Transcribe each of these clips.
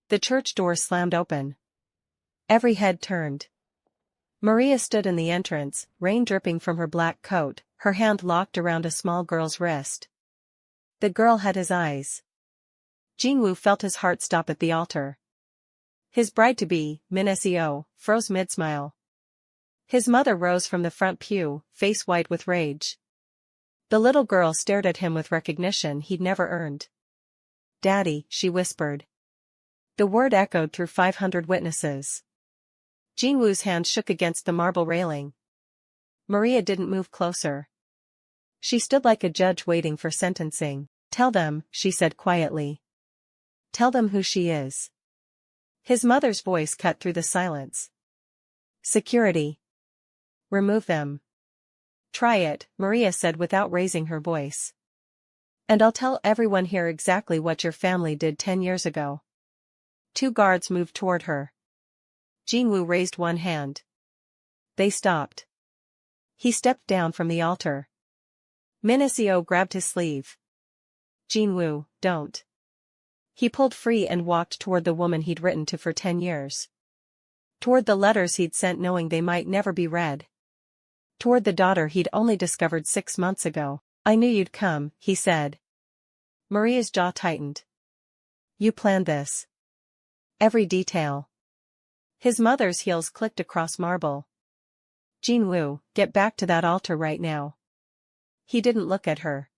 The church door slammed open. Every head turned. Maria stood in the entrance, rain dripping from her black coat, her hand locked around a small girl's wrist. The girl had his eyes. Jin-woo felt his heart stop at the altar. His bride-to-be, Min-seo, froze mid-smile. His mother rose from the front pew, face white with rage. The little girl stared at him with recognition he'd never earned. "Daddy," she whispered. The word echoed through 500 witnesses. Jin-woo's hand shook against the marble railing. Maria didn't move closer. She stood like a judge waiting for sentencing. "Tell them," she said quietly. "Tell them who she is." His mother's voice cut through the silence. "Security. Remove them." "Try it," Maria said without raising her voice. "And I'll tell everyone here exactly what your family did 10 years ago." 2 guards moved toward her. Jin-woo raised one hand. They stopped. He stepped down from the altar. Min-seo grabbed his sleeve. "Jin-woo, don't." He pulled free and walked toward the woman he'd written to for 10 years. Toward the letters he'd sent knowing they might never be read. Toward the daughter he'd only discovered 6 months ago. "I knew you'd come," he said. Maria's jaw tightened. "You planned this. Every detail." His mother's heels clicked across marble. "Jin-woo, get back to that altar right now." He didn't look at her.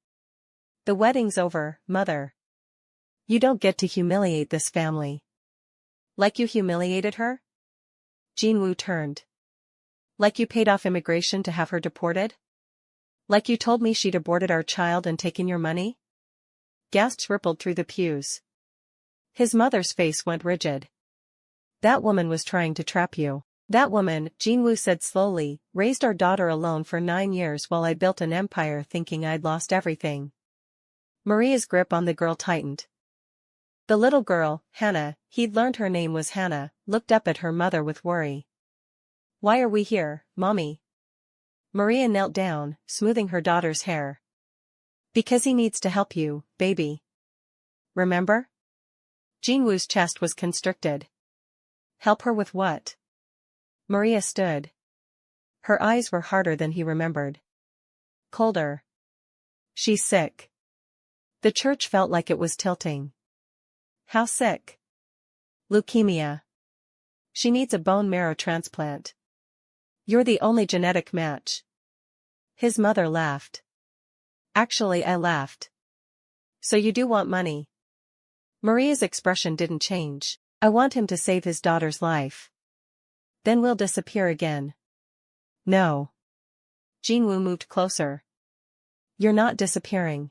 "The wedding's over, Mother. You don't get to humiliate this family." "Like you humiliated her?" Jin-woo turned. "Like you paid off immigration to have her deported? Like you told me she'd aborted our child and taken your money?" Gasps rippled through the pews. His mother's face went rigid. "That woman was trying to trap you. That woman," Jin-woo said slowly, "raised our daughter alone for 9 years while I built an empire thinking I'd lost everything." Maria's grip on the girl tightened. The little girl, Hannah, he'd learned her name was Hannah, looked up at her mother with worry. "Why are we here, Mommy?" Maria knelt down, smoothing her daughter's hair. "Because he needs to help you, baby. Remember?" Jin-woo's chest was constricted. "Help her with what?" Maria stood. Her eyes were harder than he remembered. "Colder. She's sick." The church felt like it was tilting. "How sick?" "Leukemia. She needs a bone marrow transplant. You're the only genetic match." His mother laughed. "Actually, I laughed. So you do want money?" Maria's expression didn't change. "I want him to save his daughter's life. Then we'll disappear again." "No." Jin-woo moved closer. "You're not disappearing.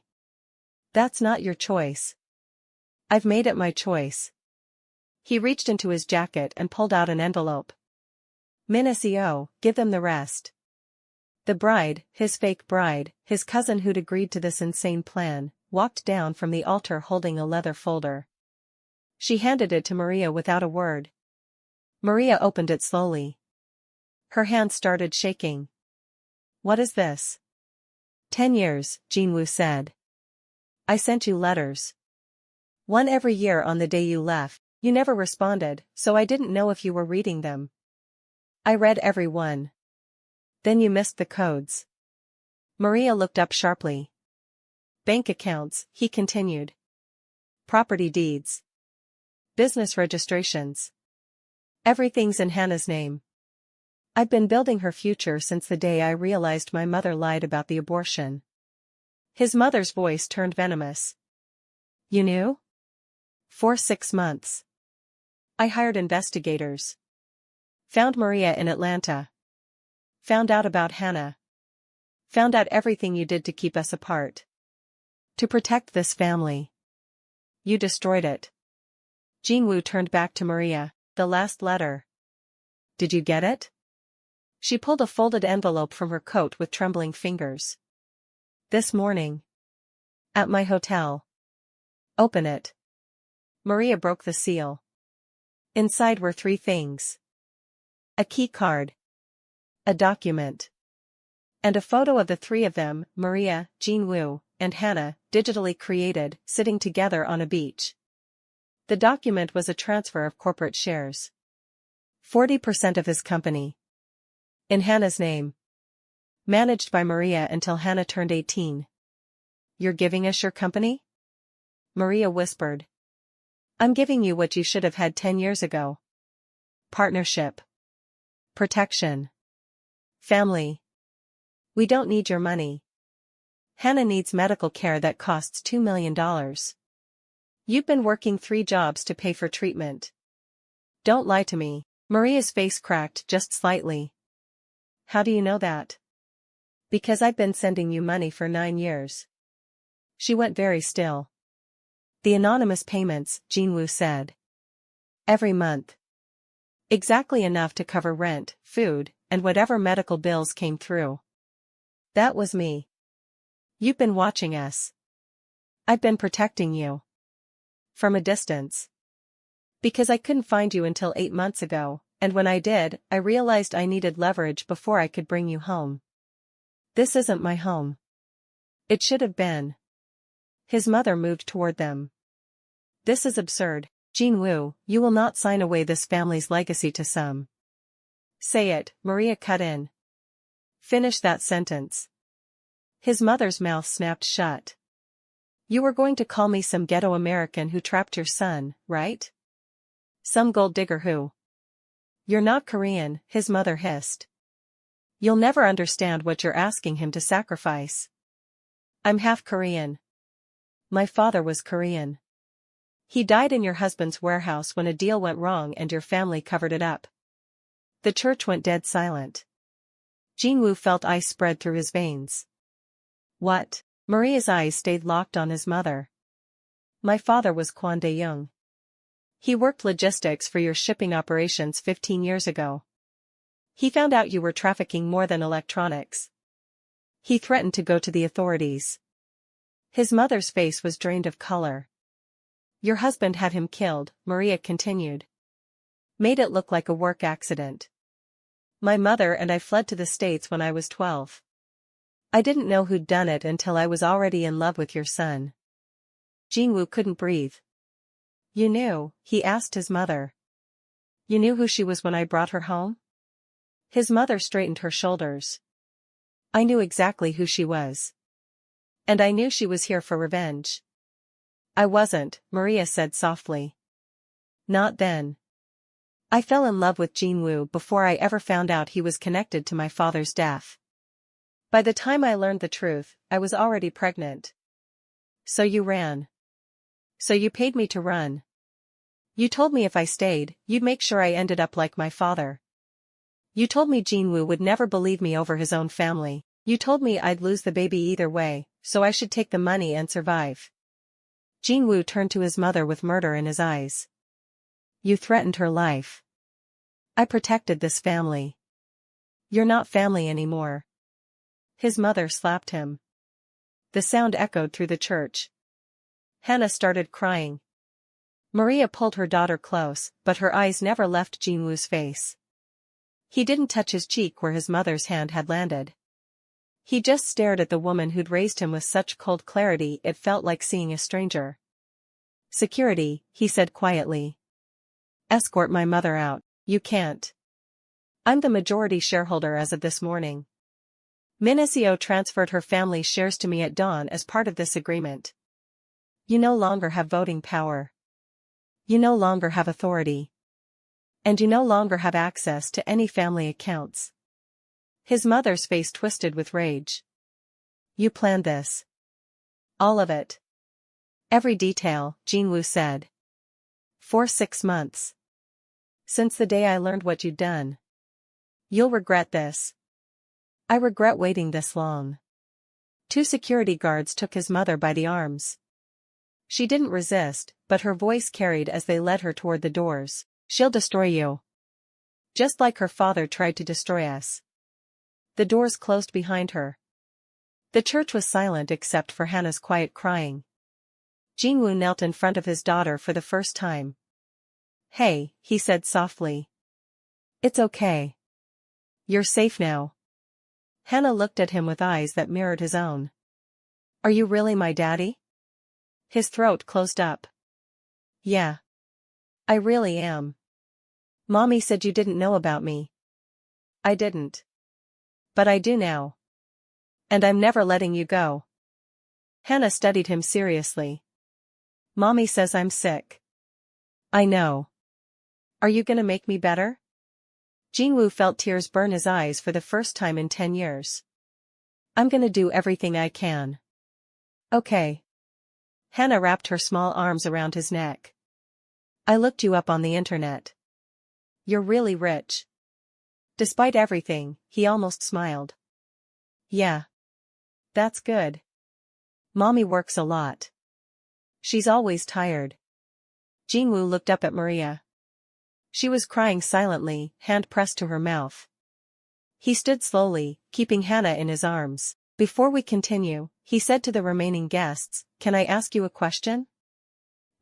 That's not your choice. I've made it my choice." He reached into his jacket and pulled out an envelope. "Min-seo, give them the rest." The bride, his fake bride, his cousin who'd agreed to this insane plan, walked down from the altar holding a leather folder. She handed it to Maria without a word. Maria opened it slowly. Her hand started shaking. "What is this?" 10 years, Jin-woo said. "I sent you letters. One every year on the day you left. You never responded, so I didn't know if you were reading them. I read every one. Then you missed the codes." Maria looked up sharply. "Bank accounts," he continued. "Property deeds. Business registrations. Everything's in Hannah's name. I've been building her future since the day I realized my mother lied about the abortion." His mother's voice turned venomous. "You knew?" "For 6 months. I hired investigators. Found Maria in Atlanta. Found out about Hannah. Found out everything you did to keep us apart. To protect this family. You destroyed it." Jin-woo turned back to Maria. "The last letter. Did you get it?" She pulled a folded envelope from her coat with trembling fingers. "This morning. At my hotel." "Open it." Maria broke the seal. Inside were 3 things. A key card. A document. And a photo of the 3 of them, Maria, Jin-woo, and Hannah, digitally created, sitting together on a beach. The document was a transfer of corporate shares. 40% of his company. In Hannah's name. Managed by Maria until Hannah turned 18. You're giving us your company? Maria whispered. I'm giving you what you should have had 10 years ago. Partnership. Protection. Family. We don't need your money. Hannah needs medical care that costs $2 million. You've been working 3 jobs to pay for treatment. Don't lie to me. Maria's face cracked just slightly. How do you know that? Because I've been sending you money for 9 years. She went very still. The anonymous payments, Jin-woo said. Every month. Exactly enough to cover rent, food, and whatever medical bills came through. That was me. You've been watching us. I've been protecting you. From a distance. Because I couldn't find you until 8 months ago, and when I did, I realized I needed leverage before I could bring you home. This isn't my home. It should have been. His mother moved toward them. This is absurd, Jin-woo, you will not sign away this family's legacy to some. Say it, Maria cut in. Finish that sentence. His mother's mouth snapped shut. You were going to call me some ghetto American who trapped your son, right? Some gold digger who? You're not Korean, his mother hissed. You'll never understand what you're asking him to sacrifice. I'm half Korean. My father was Korean. He died in your husband's warehouse when a deal went wrong and your family covered it up. The church went dead silent. Jin-woo felt ice spread through his veins. What? Maria's eyes stayed locked on his mother. My father was Kwon Dae-young. He worked logistics for your shipping operations 15 years ago. He found out you were trafficking more than electronics. He threatened to go to the authorities. His mother's face was drained of color. Your husband had him killed, Maria continued. Made it look like a work accident. My mother and I fled to the States when I was 12. I didn't know who'd done it until I was already in love with your son. Jin-woo couldn't breathe. You knew, he asked his mother. You knew who she was when I brought her home? His mother straightened her shoulders. I knew exactly who she was. And I knew she was here for revenge. I wasn't, Maria said softly. Not then. I fell in love with Jin-woo before I ever found out he was connected to my father's death. By the time I learned the truth, I was already pregnant. So you ran. So you paid me to run. You told me if I stayed, you'd make sure I ended up like my father. You told me Jin-woo would never believe me over his own family. You told me I'd lose the baby either way, so I should take the money and survive. Jin-woo turned to his mother with murder in his eyes. You threatened her life. I protected this family. You're not family anymore. His mother slapped him. The sound echoed through the church. Hannah started crying. Maria pulled her daughter close, but her eyes never left Jin-woo's face. He didn't touch his cheek where his mother's hand had landed. He just stared at the woman who'd raised him with such cold clarity it felt like seeing a stranger. Security, he said quietly. Escort my mother out. You can't. I'm the majority shareholder as of this morning. Minicio transferred her family's shares to me at dawn as part of this agreement. You no longer have voting power. You no longer have authority. And you no longer have access to any family accounts. His mother's face twisted with rage. You planned this. All of it. Every detail, Jin-woo said. For 6 months. Since the day I learned what you'd done. You'll regret this. I regret waiting this long. 2 security guards took his mother by the arms. She didn't resist, but her voice carried as they led her toward the doors. She'll destroy you. Just like her father tried to destroy us. The doors closed behind her. The church was silent except for Hannah's quiet crying. Jin-woo knelt in front of his daughter for the first time. Hey, he said softly. It's okay. You're safe now. Hannah looked at him with eyes that mirrored his own. Are you really my daddy? His throat closed up. Yeah. I really am. Mommy said you didn't know about me. I didn't. But I do now. And I'm never letting you go. Hannah studied him seriously. Mommy says I'm sick. I know. Are you gonna make me better? Jin-woo felt tears burn his eyes for the first time in 10 years. I'm gonna do everything I can. Okay. Hannah wrapped her small arms around his neck. I looked you up on the internet. You're really rich. Despite everything, he almost smiled. Yeah. That's good. Mommy works a lot. She's always tired. Jin-woo looked up at Maria. She was crying silently, hand pressed to her mouth. He stood slowly, keeping Hannah in his arms. Before we continue, he said to the remaining guests, can I ask you a question?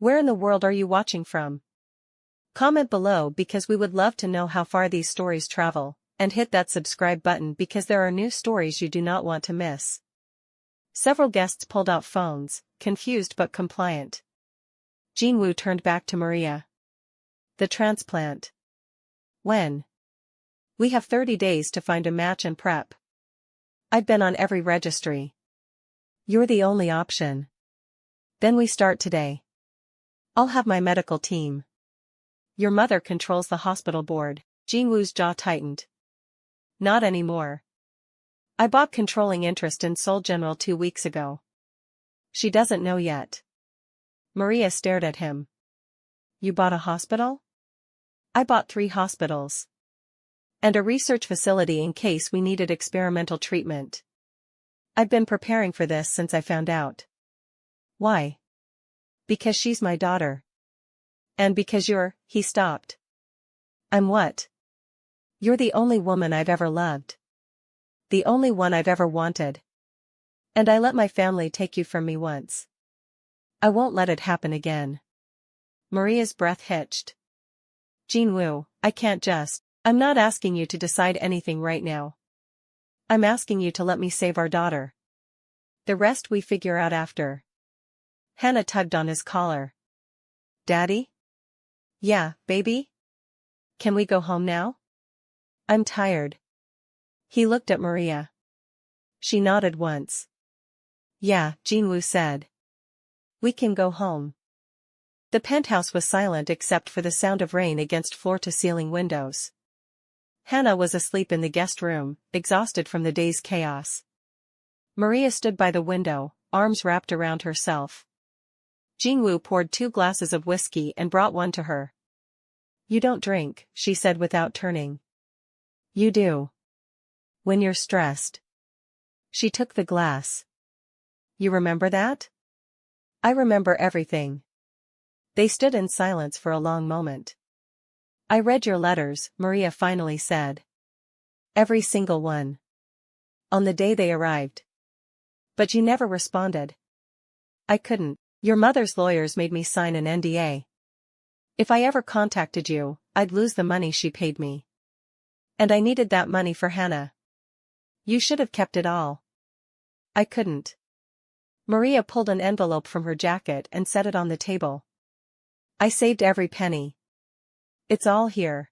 Where in the world are you watching from? Comment below because we would love to know how far these stories travel, and hit that subscribe button because there are new stories you do not want to miss. Several guests pulled out phones, confused but compliant. Jin-woo turned back to Maria. The transplant. When? We have 30 days to find a match and prep. I've been on every registry. You're the only option. Then we start today. I'll have my medical team. Your mother controls the hospital board. Jin-woo's jaw tightened. Not anymore. I bought controlling interest in Seoul General 2 weeks ago. She doesn't know yet. Maria stared at him. You bought a hospital? I bought 3 hospitals. And a research facility in case we needed experimental treatment. I've been preparing for this since I found out. Why? Because she's my daughter. And because he stopped. I'm what? You're the only woman I've ever loved. The only one I've ever wanted. And I let my family take you from me once. I won't let it happen again. Maria's breath hitched. Jin-woo, I can't just. I'm not asking you to decide anything right now. I'm asking you to let me save our daughter. The rest we figure out after. Hannah tugged on his collar. Daddy? Yeah, baby? Can we go home now? I'm tired. He looked at Maria. She nodded once. Yeah, Jin-woo said. We can go home. The penthouse was silent except for the sound of rain against floor-to-ceiling windows. Hannah was asleep in the guest room, exhausted from the day's chaos. Maria stood by the window, arms wrapped around herself. Jin-woo poured 2 glasses of whiskey and brought one to her. You don't drink, she said without turning. You do. When you're stressed. She took the glass. You remember that? I remember everything. They stood in silence for a long moment. I read your letters, Maria finally said. Every single one. On the day they arrived. But you never responded. I couldn't. Your mother's lawyers made me sign an NDA. If I ever contacted you, I'd lose the money she paid me. And I needed that money for Hannah. You should have kept it all. I couldn't. Maria pulled an envelope from her jacket and set it on the table. I saved every penny. It's all here.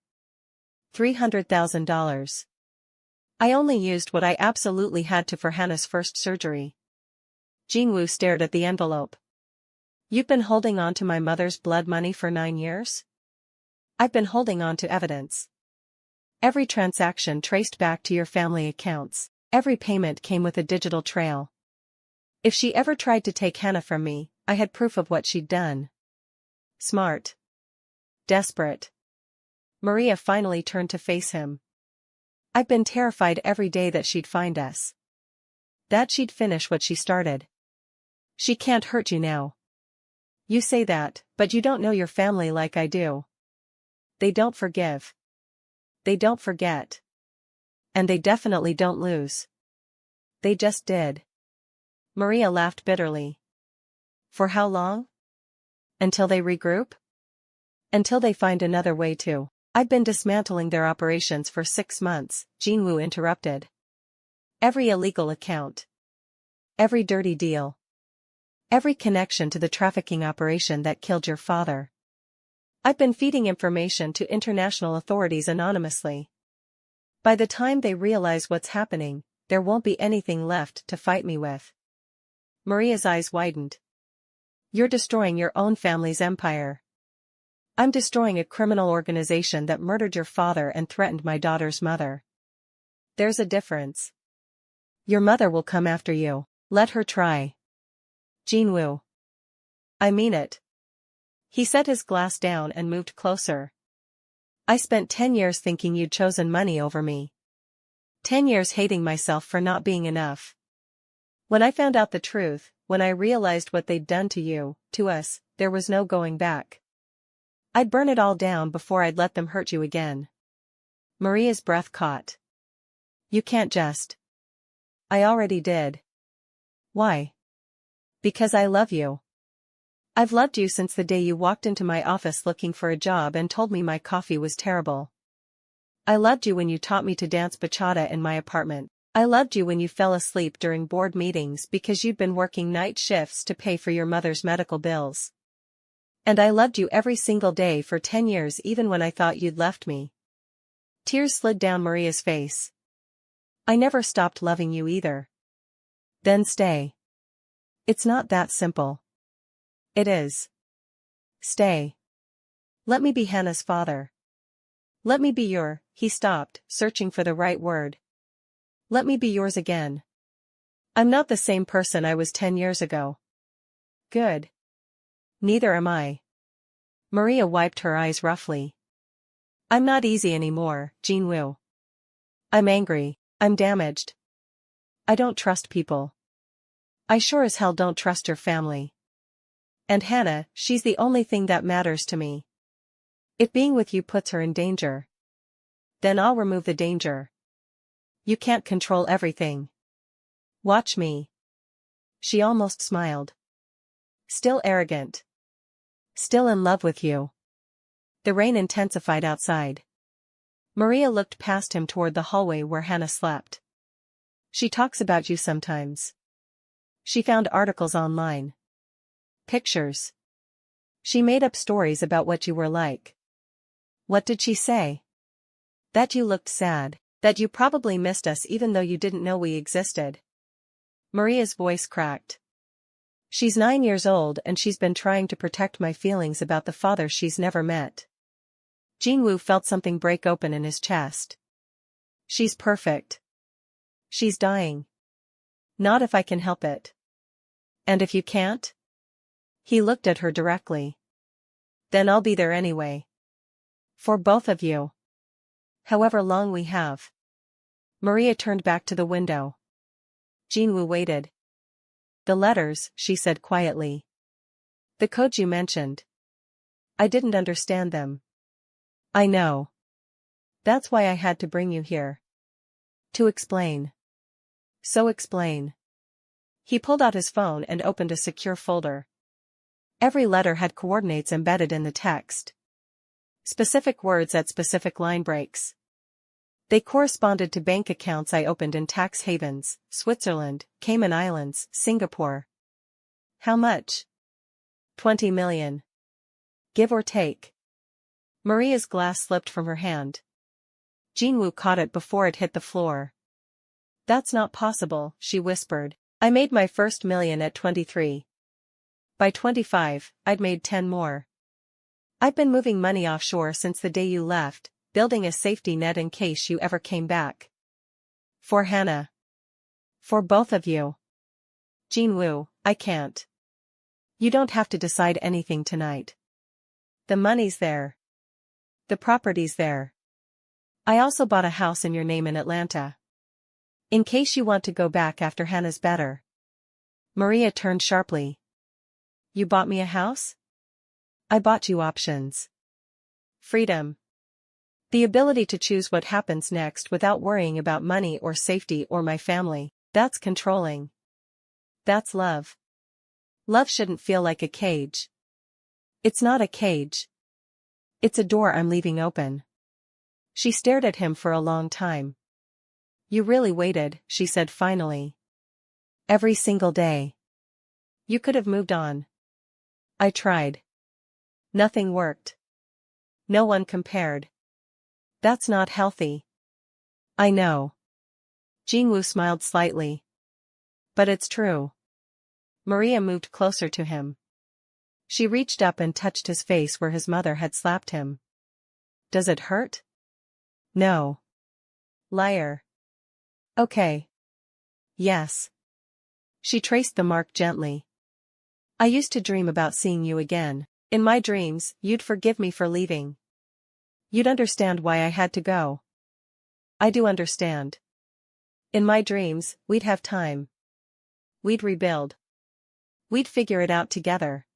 $300,000. I only used what I absolutely had to for Hannah's first surgery. Jin-woo stared at the envelope. You've been holding on to my mother's blood money for 9 years? I've been holding on to evidence. Every transaction traced back to your family accounts, every payment came with a digital trail. If she ever tried to take Hannah from me, I had proof of what she'd done. Smart. Desperate. Maria finally turned to face him. I've been terrified every day that she'd find us. That she'd finish what she started. She can't hurt you now. You say that, but you don't know your family like I do. They don't forgive. They don't forget. And they definitely don't lose. They just did. Maria laughed bitterly. For how long? Until they regroup? Until they find another way to. I've been dismantling their operations for 6 months, Jin-woo interrupted. Every illegal account. Every dirty deal. Every connection to the trafficking operation that killed your father. I've been feeding information to international authorities anonymously. By the time they realize what's happening, there won't be anything left to fight me with. Maria's eyes widened. You're destroying your own family's empire. I'm destroying a criminal organization that murdered your father and threatened my daughter's mother. There's a difference. Your mother will come after you. Let her try. Jin-woo. I mean it. He set his glass down and moved closer. I spent 10 years thinking you'd chosen money over me. 10 years hating myself for not being enough. When I found out the truth, when I realized what they'd done to you, to us, there was no going back. I'd burn it all down before I'd let them hurt you again. Maria's breath caught. You can't just. I already did. Why? Because I love you. I've loved you since the day you walked into my office looking for a job and told me my coffee was terrible. I loved you when you taught me to dance bachata in my apartment. I loved you when you fell asleep during board meetings because you'd been working night shifts to pay for your mother's medical bills. And I loved you every single day for 10 years even when I thought you'd left me. Tears slid down Maria's face. I never stopped loving you either. Then stay. It's not that simple. It is. Stay. Let me be Hannah's father. Let me be he stopped, searching for the right word. Let me be yours again. I'm not the same person I was 10 years ago. Good. Neither am I. Maria wiped her eyes roughly. I'm not easy anymore, Jin-woo. I'm angry, I'm damaged. I don't trust people. I sure as hell don't trust your family. And Hannah, she's the only thing that matters to me. If being with you puts her in danger, then I'll remove the danger. You can't control everything. Watch me. She almost smiled. Still arrogant. Still in love with you. The rain intensified outside. Maria looked past him toward the hallway where Hannah slept. She talks about you sometimes. She found articles online. Pictures. She made up stories about what you were like. What did she say? That you looked sad, that you probably missed us even though you didn't know we existed. Maria's voice cracked. She's 9 years old and she's been trying to protect my feelings about the father she's never met. Jin-woo felt something break open in his chest. She's perfect. She's dying. Not if I can help it. And if you can't? He looked at her directly. Then I'll be there anyway. For both of you. However long we have. Maria turned back to the window. Jin-woo waited. The letters, she said quietly. The codes you mentioned. I didn't understand them. I know. That's why I had to bring you here. To explain. So explain. He pulled out his phone and opened a secure folder. Every letter had coordinates embedded in the text. Specific words at specific line breaks. They corresponded to bank accounts I opened in tax havens, Switzerland, Cayman Islands, Singapore. How much? 20 million. Give or take. Maria's glass slipped from her hand. Jin-woo caught it before it hit the floor. That's not possible, she whispered. I made my first million at 23. By 25, I'd made 10 more. I've been moving money offshore since the day you left, building a safety net in case you ever came back. For Hannah. For both of you. Jin-woo, I can't. You don't have to decide anything tonight. The money's there. The property's there. I also bought a house in your name in Atlanta. In case you want to go back after Hannah's better. Maria turned sharply. You bought me a house? I bought you options. Freedom. The ability to choose what happens next without worrying about money or safety or my family. That's controlling. That's love. Love shouldn't feel like a cage. It's not a cage. It's a door I'm leaving open. She stared at him for a long time. You really waited, she said finally. Every single day. You could have moved on. I tried. Nothing worked. No one compared. That's not healthy. I know. Jin-woo smiled slightly. But it's true. Maria moved closer to him. She reached up and touched his face where his mother had slapped him. Does it hurt? No. Liar. Okay. Yes. She traced the mark gently. I used to dream about seeing you again. In my dreams, you'd forgive me for leaving. You'd understand why I had to go. I do understand. In my dreams, we'd have time. We'd rebuild. We'd figure it out together.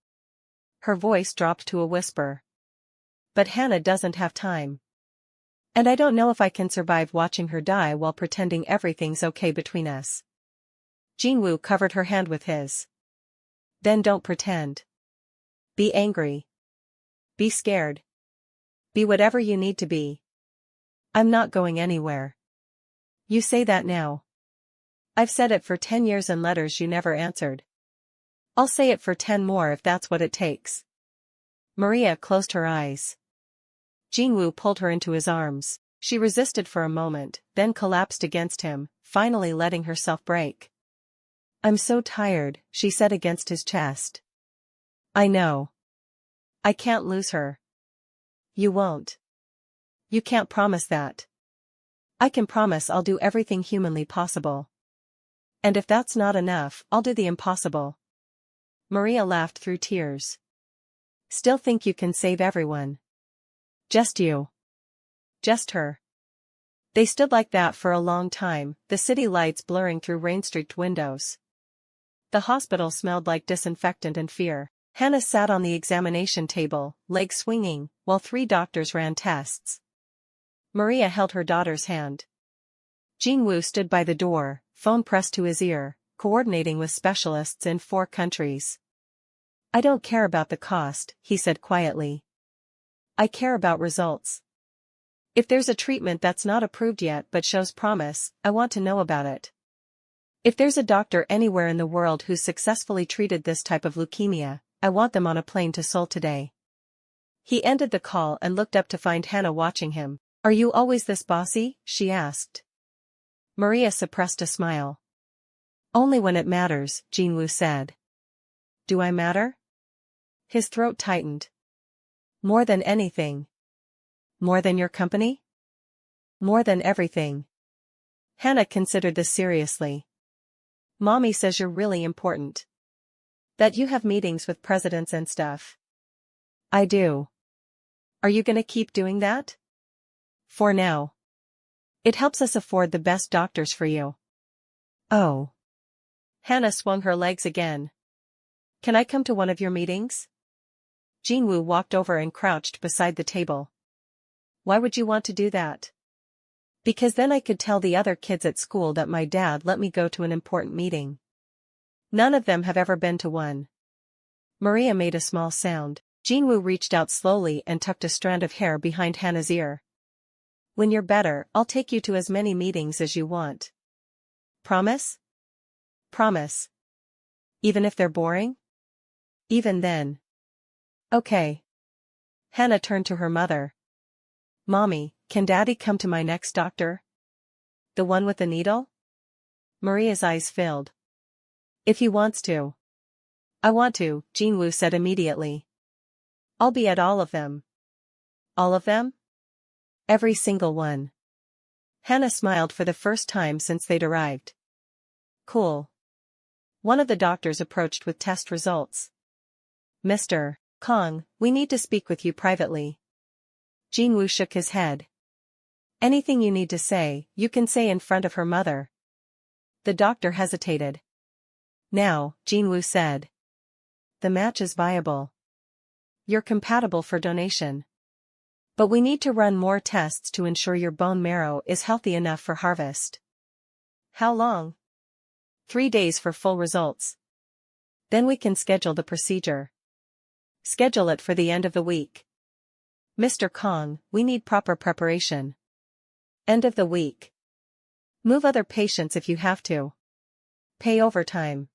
Her voice dropped to a whisper. But Hannah doesn't have time. And I don't know if I can survive watching her die while pretending everything's okay between us. Jin-woo covered her hand with his. Then don't pretend. Be angry. Be scared. Be whatever you need to be. I'm not going anywhere. You say that now. I've said it for 10 years in letters you never answered. I'll say it for 10 more if that's what it takes. Maria closed her eyes. Jin-woo pulled her into his arms. She resisted for a moment, then collapsed against him, finally letting herself break. I'm so tired, she said against his chest. I know. I can't lose her. You won't. You can't promise that. I can promise I'll do everything humanly possible. And if that's not enough, I'll do the impossible. Maria laughed through tears. Still think you can save everyone? Just you. Just her. They stood like that for a long time, the city lights blurring through rain-streaked windows. The hospital smelled like disinfectant and fear. Hannah sat on the examination table, legs swinging, while 3 doctors ran tests. Maria held her daughter's hand. Jin-woo stood by the door, phone pressed to his ear, coordinating with specialists in 4 countries. I don't care about the cost, he said quietly. I care about results. If there's a treatment that's not approved yet but shows promise, I want to know about it. If there's a doctor anywhere in the world who's successfully treated this type of leukemia, I want them on a plane to Seoul today. He ended the call and looked up to find Hannah watching him. Are you always this bossy? She asked. Maria suppressed a smile. Only when it matters, Jin-woo said. Do I matter? His throat tightened. More than anything. More than your company? More than everything. Hannah considered this seriously. Mommy says you're really important. That you have meetings with presidents and stuff. I do. Are you gonna keep doing that? For now. It helps us afford the best doctors for you. Oh. Hannah swung her legs again. Can I come to one of your meetings? Jin-woo walked over and crouched beside the table. Why would you want to do that? Because then I could tell the other kids at school that my dad let me go to an important meeting. None of them have ever been to one. Maria made a small sound. Jin-woo reached out slowly and tucked a strand of hair behind Hannah's ear. When you're better, I'll take you to as many meetings as you want. Promise? Promise. Even if they're boring? Even then. Okay. Hannah turned to her mother. Mommy, can Daddy come to my next doctor? The one with the needle? Maria's eyes filled. If he wants to. I want to, Jin-woo said immediately. I'll be at all of them. All of them? Every single one. Hannah smiled for the first time since they'd arrived. Cool. One of the doctors approached with test results. Mr. Kong, we need to speak with you privately. Jin-woo shook his head. Anything you need to say, you can say in front of her mother. The doctor hesitated. Now, Jin-woo said. The match is viable. You're compatible for donation. But we need to run more tests to ensure your bone marrow is healthy enough for harvest. How long? 3 days for full results. Then we can schedule the procedure. Schedule it for the end of the week. Mr. Kong, we need proper preparation. End of the week. Move other patients if you have to. Pay overtime.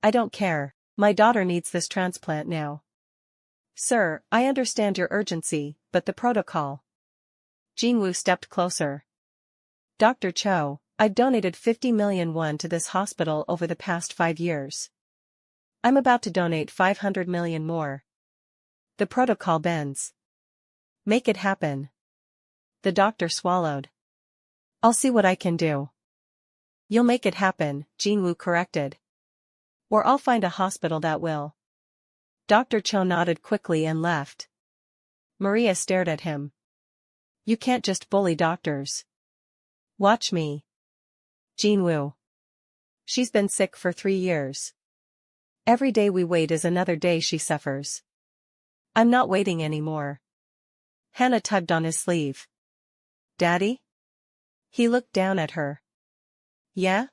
I don't care, my daughter needs this transplant now. Sir, I understand your urgency, but the protocol. Jin-woo stepped closer. Dr. Cho, I've donated 50 million won to this hospital over the past 5 years. I'm about to donate 500 million more. The protocol bends. Make it happen. The doctor swallowed. I'll see what I can do. You'll make it happen, Jin-woo corrected. Or I'll find a hospital that will. Dr. Cho nodded quickly and left. Maria stared at him. You can't just bully doctors. Watch me. Jin-woo. She's been sick for 3 years. Every day we wait is another day she suffers. I'm not waiting anymore. Hannah tugged on his sleeve. Daddy? He looked down at her. Yeah?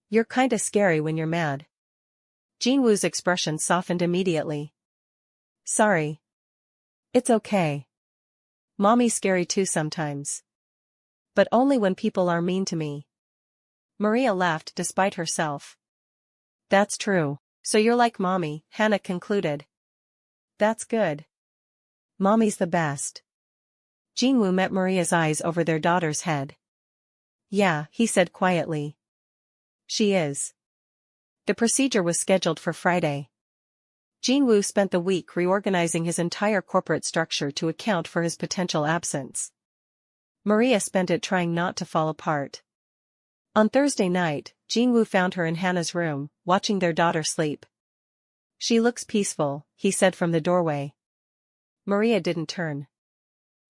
You're kinda scary when you're mad. Jin-woo's expression softened immediately. Sorry. It's okay. Mommy's scary too sometimes. But only when people are mean to me. Maria laughed despite herself. That's true. So you're like Mommy, Hannah concluded. That's good. Mommy's the best. Jin-woo met Maria's eyes over their daughter's head. Yeah, he said quietly. She is. The procedure was scheduled for Friday. Jin-woo spent the week reorganizing his entire corporate structure to account for his potential absence. Maria spent it trying not to fall apart. On Thursday night, Jin-woo found her in Hannah's room, watching their daughter sleep. She looks peaceful, he said from the doorway. Maria didn't turn.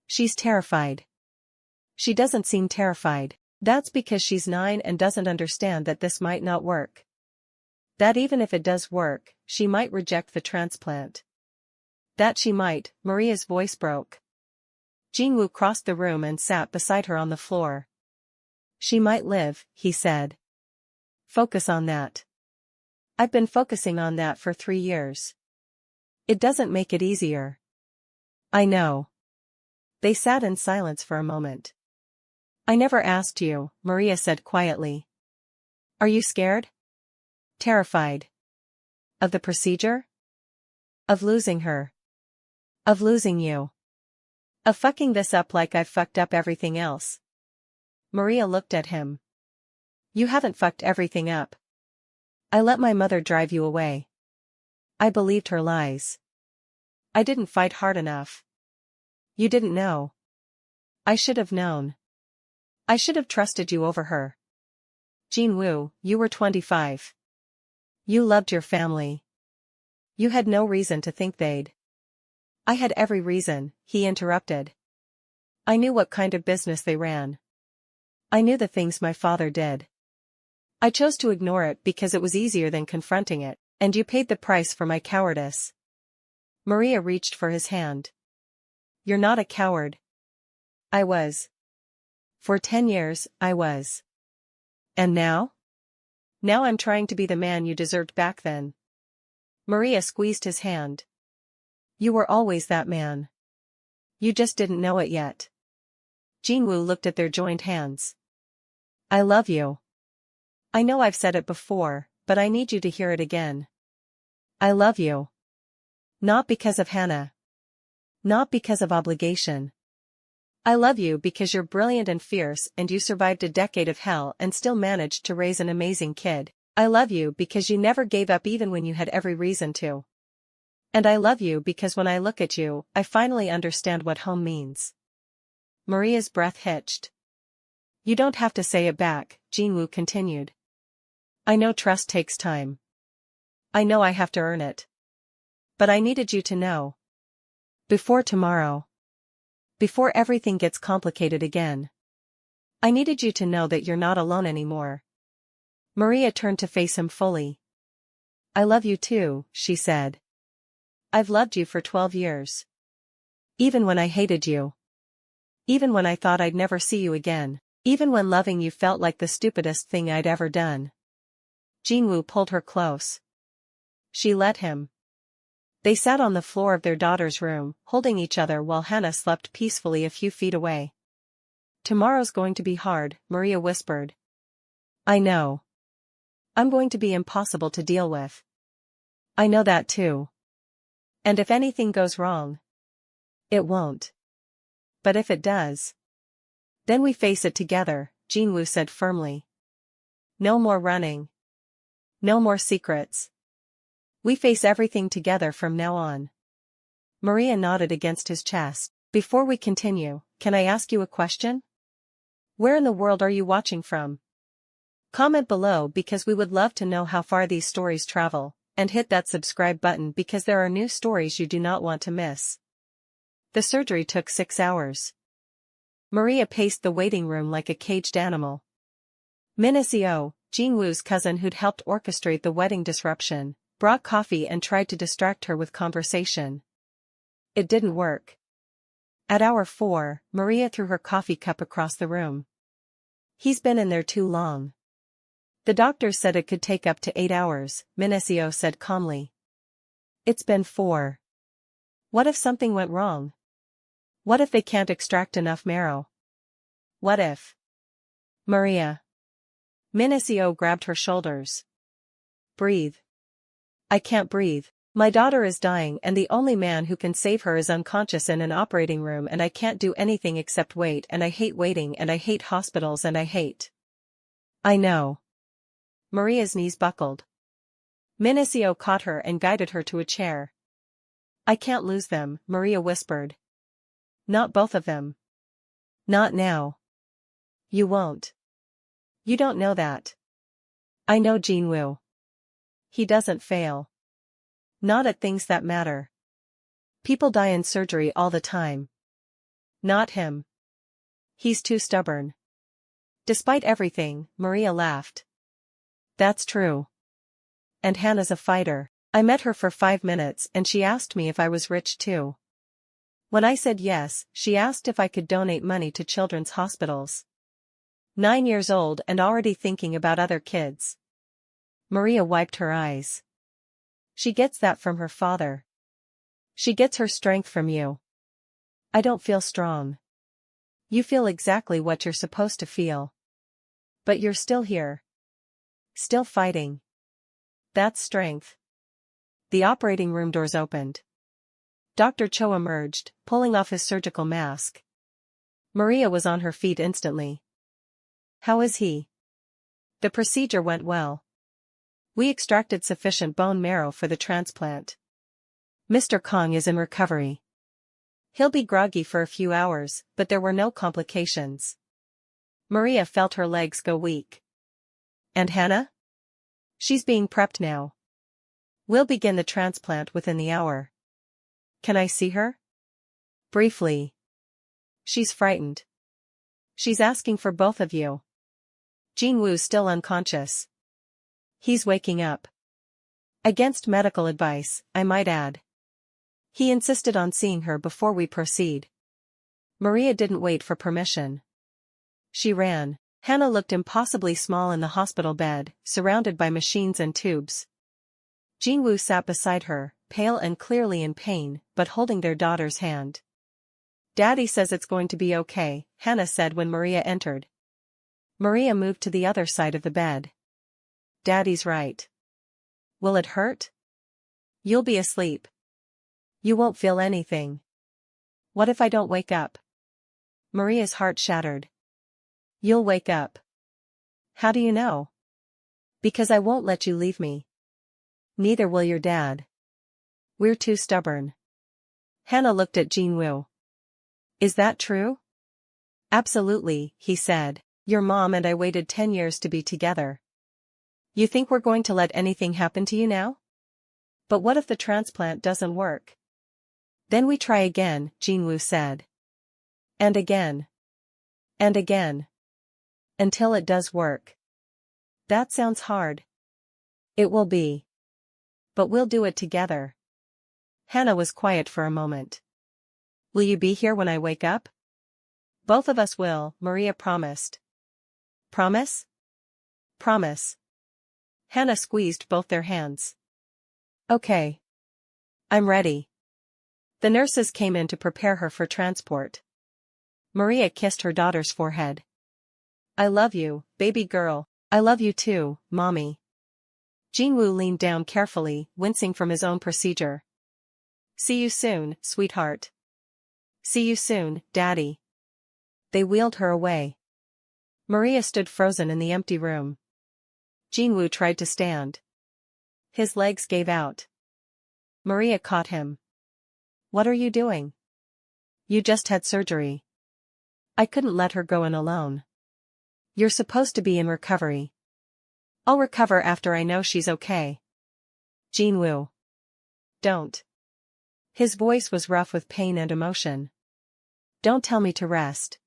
She's terrified. She doesn't seem terrified. That's because she's 9 and doesn't understand that this might not work. That even if it does work, she might reject the transplant. That she might, Maria's voice broke. Jin-woo crossed the room and sat beside her on the floor. She might live, he said. Focus on that. I've been focusing on that for 3 years. It doesn't make it easier. I know. They sat in silence for a moment. I never asked you, Maria said quietly. Are you scared? Terrified. Of the procedure? Of losing her. Of losing you. Of fucking this up like I've fucked up everything else. Maria looked at him. You haven't fucked everything up. I let my mother drive you away. I believed her lies. I didn't fight hard enough. You didn't know. I should have known. I should have trusted you over her. Jin-woo, you were 25. You loved your family. You had no reason to think they'd. I had every reason, he interrupted. I knew what kind of business they ran. I knew the things my father did. I chose to ignore it because it was easier than confronting it, and you paid the price for my cowardice. Maria reached for his hand. You're not a coward. I was. For 10 years, I was. And now? Now I'm trying to be the man you deserved back then. Maria squeezed his hand. You were always that man. You just didn't know it yet. Jin-woo looked at their joined hands. I love you. I know I've said it before, but I need you to hear it again. I love you. Not because of Hannah. Not because of obligation. I love you because you're brilliant and fierce and you survived a decade of hell and still managed to raise an amazing kid. I love you because you never gave up even when you had every reason to. And I love you because when I look at you, I finally understand what home means. Maria's breath hitched. You don't have to say it back, Jin-woo continued. I know trust takes time. I know I have to earn it. But I needed you to know. Before tomorrow. Before everything gets complicated again. I needed you to know that you're not alone anymore. Maria turned to face him fully. I love you too, she said. I've loved you for 12 years. Even when I hated you. Even when I thought I'd never see you again. Even when loving you felt like the stupidest thing I'd ever done. Jin-woo pulled her close. She let him. They sat on the floor of their daughter's room, holding each other while Hannah slept peacefully a few feet away. Tomorrow's going to be hard, Maria whispered. I know. I'm going to be impossible to deal with. I know that too. And if anything goes wrong, it won't. But if it does, then we face it together, Jin-woo said firmly. No more running. No more secrets. We face everything together from now on. Maria nodded against his chest. Before we continue, can I ask you a question? Where in the world are you watching from? Comment below because we would love to know how far these stories travel, and hit that subscribe button because there are new stories you do not want to miss. The surgery took 6 hours. Maria paced the waiting room like a caged animal. Min-seo, Jin-woo's cousin who'd helped orchestrate the wedding disruption, brought coffee and tried to distract her with conversation. It didn't work. At hour 4, Maria threw her coffee cup across the room. He's been in there too long. The doctor said it could take up to 8 hours, Min-seo said calmly. It's been 4. What if something went wrong? What if they can't extract enough marrow? What if? Maria. Min-seo grabbed her shoulders. Breathe. I can't breathe. My daughter is dying and the only man who can save her is unconscious in an operating room and I can't do anything except wait and I hate waiting and I hate hospitals and I hate. I know. Maria's knees buckled. Min-seo caught her and guided her to a chair. I can't lose them, Maria whispered. Not both of them. Not now. You won't. You don't know that. I know Jin-woo. He doesn't fail. Not at things that matter. People die in surgery all the time. Not him. He's too stubborn. Despite everything, Maria laughed. That's true. And Hannah's a fighter. I met her for 5 minutes and she asked me if I was rich too. When I said yes, she asked if I could donate money to children's hospitals. 9 years old and already thinking about other kids. Maria wiped her eyes. She gets that from her father. She gets her strength from you. I don't feel strong. You feel exactly what you're supposed to feel. But you're still here. Still fighting. That's strength. The operating room doors opened. Dr. Cho emerged, pulling off his surgical mask. Maria was on her feet instantly. How is he? The procedure went well. We extracted sufficient bone marrow for the transplant. Mr. Kong is in recovery. He'll be groggy for a few hours, but there were no complications. Maria felt her legs go weak. And Hannah? She's being prepped now. We'll begin the transplant within the hour. Can I see her? Briefly. She's frightened. She's asking for both of you. Jin-woo's still unconscious. He's waking up. Against medical advice, I might add. He insisted on seeing her before we proceed. Maria didn't wait for permission. She ran. Hannah looked impossibly small in the hospital bed, surrounded by machines and tubes. Jin-woo sat beside her, pale and clearly in pain, but holding their daughter's hand. Daddy says it's going to be okay, Hannah said when Maria entered. Maria moved to the other side of the bed. Daddy's right. Will it hurt? You'll be asleep. You won't feel anything. What if I don't wake up? Maria's heart shattered. You'll wake up. How do you know? Because I won't let you leave me. Neither will your dad. We're too stubborn. Hannah looked at Jin-woo. Is that true? Absolutely, he said. Your mom and I waited 10 years to be together. You think we're going to let anything happen to you now? But what if the transplant doesn't work? Then we try again, Jin-woo said. And again. And again. Until it does work. That sounds hard. It will be. But we'll do it together. Hannah was quiet for a moment. Will you be here when I wake up? Both of us will, Maria promised. Promise? Promise. Hannah squeezed both their hands. Okay. I'm ready. The nurses came in to prepare her for transport. Maria kissed her daughter's forehead. I love you, baby girl. I love you too, mommy. Jin-woo leaned down carefully, wincing from his own procedure. See you soon, sweetheart. See you soon, Daddy. They wheeled her away. Maria stood frozen in the empty room. Jin-woo tried to stand. His legs gave out. Maria caught him. What are you doing? You just had surgery. I couldn't let her go in alone. You're supposed to be in recovery. I'll recover after I know she's okay. Jin-woo. Don't. His voice was rough with pain and emotion. Don't tell me to rest.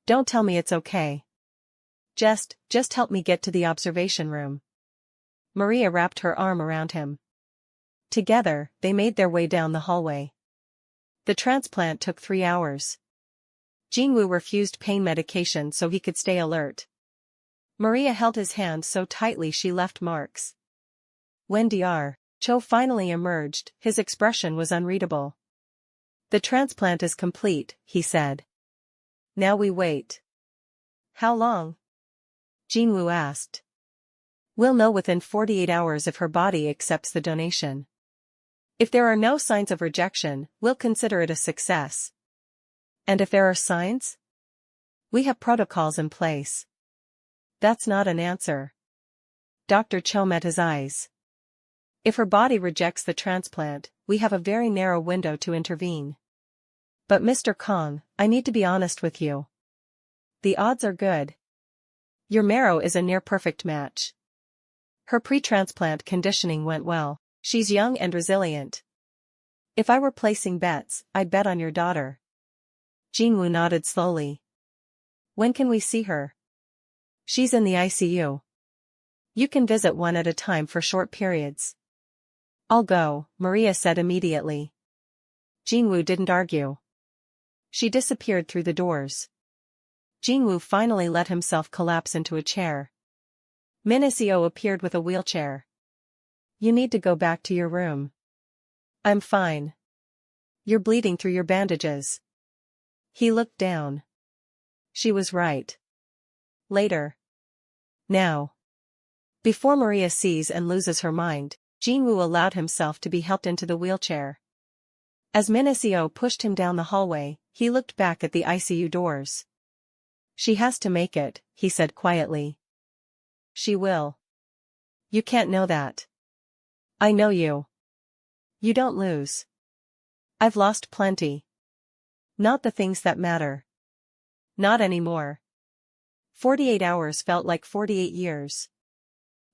Don't tell me it's okay. Just help me get to the observation room. Maria wrapped her arm around him. Together, they made their way down the hallway. The transplant took 3 hours. Jin-woo refused pain medication so he could stay alert. Maria held his hand so tightly she left marks. When Dr. Cho finally emerged, his expression was unreadable. The transplant is complete, he said. Now we wait. How long? Jin-woo asked. We'll know within 48 hours if her body accepts the donation. If there are no signs of rejection, we'll consider it a success. And if there are signs? We have protocols in place. That's not an answer. Dr. Cho met his eyes. If her body rejects the transplant, we have a very narrow window to intervene. But Mr. Kong, I need to be honest with you. The odds are good. Your marrow is a near-perfect match. Her pre-transplant conditioning went well. She's young and resilient. If I were placing bets, I'd bet on your daughter. Jin-woo nodded slowly. When can we see her? She's in the ICU. You can visit one at a time for short periods. I'll go, Maria said immediately. Jin-woo didn't argue. She disappeared through the doors. Jin-woo finally let himself collapse into a chair. Min-seo appeared with a wheelchair. You need to go back to your room. I'm fine. You're bleeding through your bandages. He looked down. She was right. Later. Now. Before Maria sees and loses her mind, Jin-woo allowed himself to be helped into the wheelchair. As Min-seo pushed him down the hallway, he looked back at the ICU doors. She has to make it, he said quietly. She will. You can't know that. I know you. You don't lose. I've lost plenty. Not the things that matter. Not anymore. 48 hours felt like 48 years.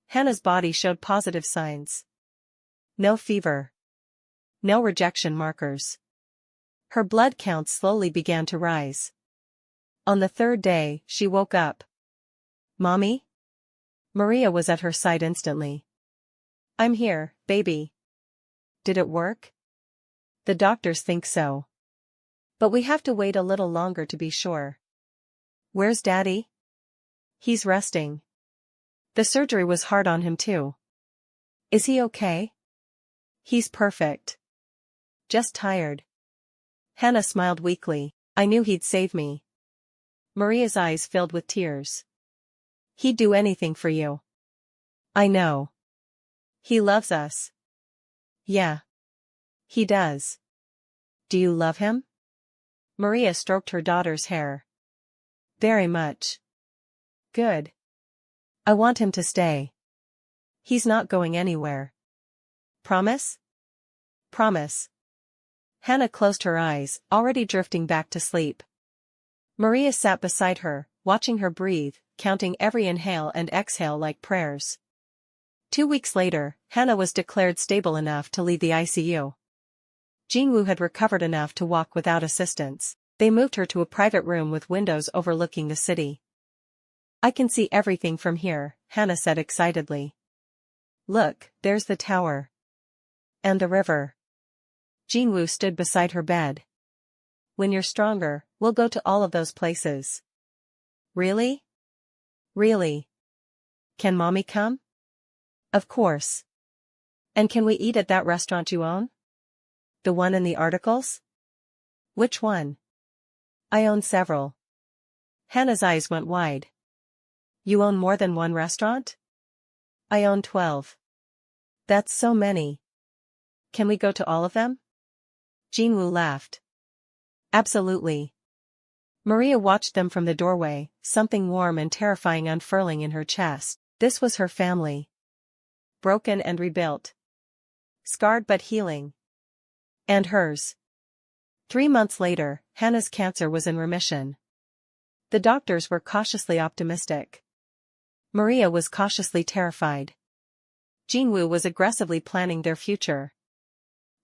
Hannah's body showed positive signs. No fever. No rejection markers. Her blood counts slowly began to rise. On the 3rd day, she woke up. Mommy? Maria was at her side instantly. I'm here, baby. Did it work? The doctors think so. But we have to wait a little longer to be sure. Where's Daddy? He's resting. The surgery was hard on him too. Is he okay? He's perfect. Just tired. Hannah smiled weakly. I knew he'd save me. Maria's eyes filled with tears. He'd do anything for you. I know. He loves us. Yeah. He does. Do you love him? Maria stroked her daughter's hair. Very much. Good. I want him to stay. He's not going anywhere. Promise? Promise. Hannah closed her eyes, already drifting back to sleep. Maria sat beside her, watching her breathe, counting every inhale and exhale like prayers. 2 weeks later, Hannah was declared stable enough to leave the ICU. Jin-woo had recovered enough to walk without assistance. They moved her to a private room with windows overlooking the city. I can see everything from here, Hannah said excitedly. Look, there's the tower. And the river. Jin-woo stood beside her bed. When you're stronger, we'll go to all of those places. Really? Really? Can Mommy come? Of course. And can we eat at that restaurant you own? The one in the articles? Which one? I own several. Hannah's eyes went wide. You own more than one restaurant? I own 12. That's so many. Can we go to all of them? Jin-woo laughed. Absolutely. Maria watched them from the doorway, something warm and terrifying unfurling in her chest. This was her family. Broken and rebuilt. Scarred but healing. And hers. 3 months later, Hannah's cancer was in remission. The doctors were cautiously optimistic. Maria was cautiously terrified. Jin-woo was aggressively planning their future.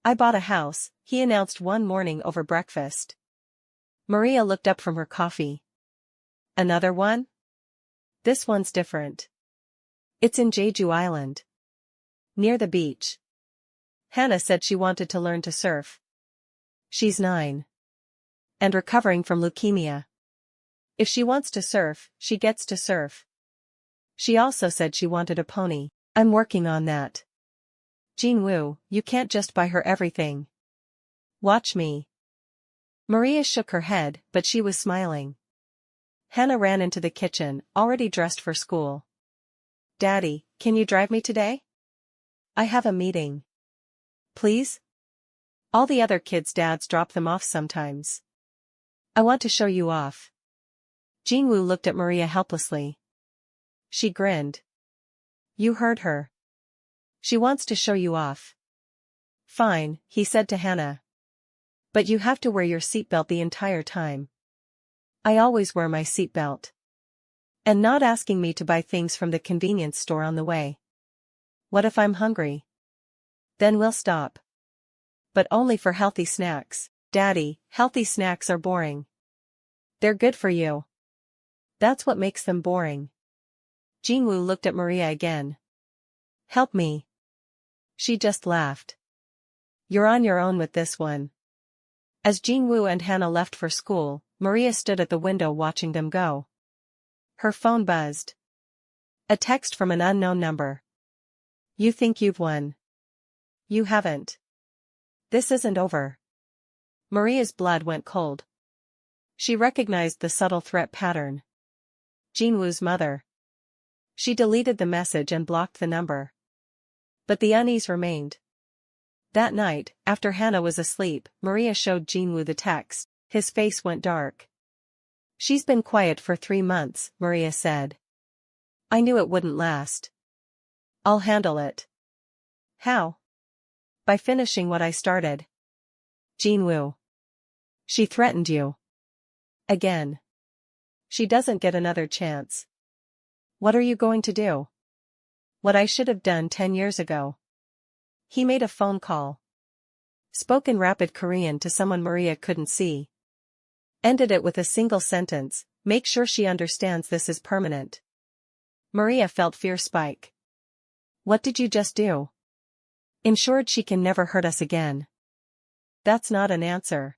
I bought a house, he announced one morning over breakfast. Maria looked up from her coffee. Another one? This one's different. It's in Jeju Island. Near the beach. Hannah said she wanted to learn to surf. She's 9. And recovering from leukemia. If she wants to surf, she gets to surf. She also said she wanted a pony. I'm working on that. Jin-woo, you can't just buy her everything. Watch me. Maria shook her head, but she was smiling. Hannah ran into the kitchen, already dressed for school. Daddy, can you drive me today? I have a meeting. Please? All the other kids' dads drop them off sometimes. I want to show you off. Jin-woo looked at Maria helplessly. She grinned. You heard her. She wants to show you off. Fine, he said to Hannah. But you have to wear your seatbelt the entire time. I always wear my seatbelt. And not asking me to buy things from the convenience store on the way. What if I'm hungry? Then we'll stop. But only for healthy snacks. Daddy, healthy snacks are boring. They're good for you. That's what makes them boring. Jin-woo looked at Maria again. Help me. She just laughed. You're on your own with this one. As Jin-woo and Hannah left for school, Maria stood at the window watching them go. Her phone buzzed. A text from an unknown number. You think you've won. You haven't. This isn't over. Maria's blood went cold. She recognized the subtle threat pattern. Jin-woo's mother. She deleted the message and blocked the number. But the unease remained. That night, after Hannah was asleep, Maria showed Jin-woo the text. His face went dark. She's been quiet for 3 months, Maria said. I knew it wouldn't last. I'll handle it. How? By finishing what I started. Jin-woo. She threatened you. Again. She doesn't get another chance. What are you going to do? What I should have done 10 years ago. He made a phone call. Spoke in rapid Korean to someone Maria couldn't see. Ended it with a single sentence, make sure she understands this is permanent. Maria felt fear spike. What did you just do? Ensured she can never hurt us again. That's not an answer.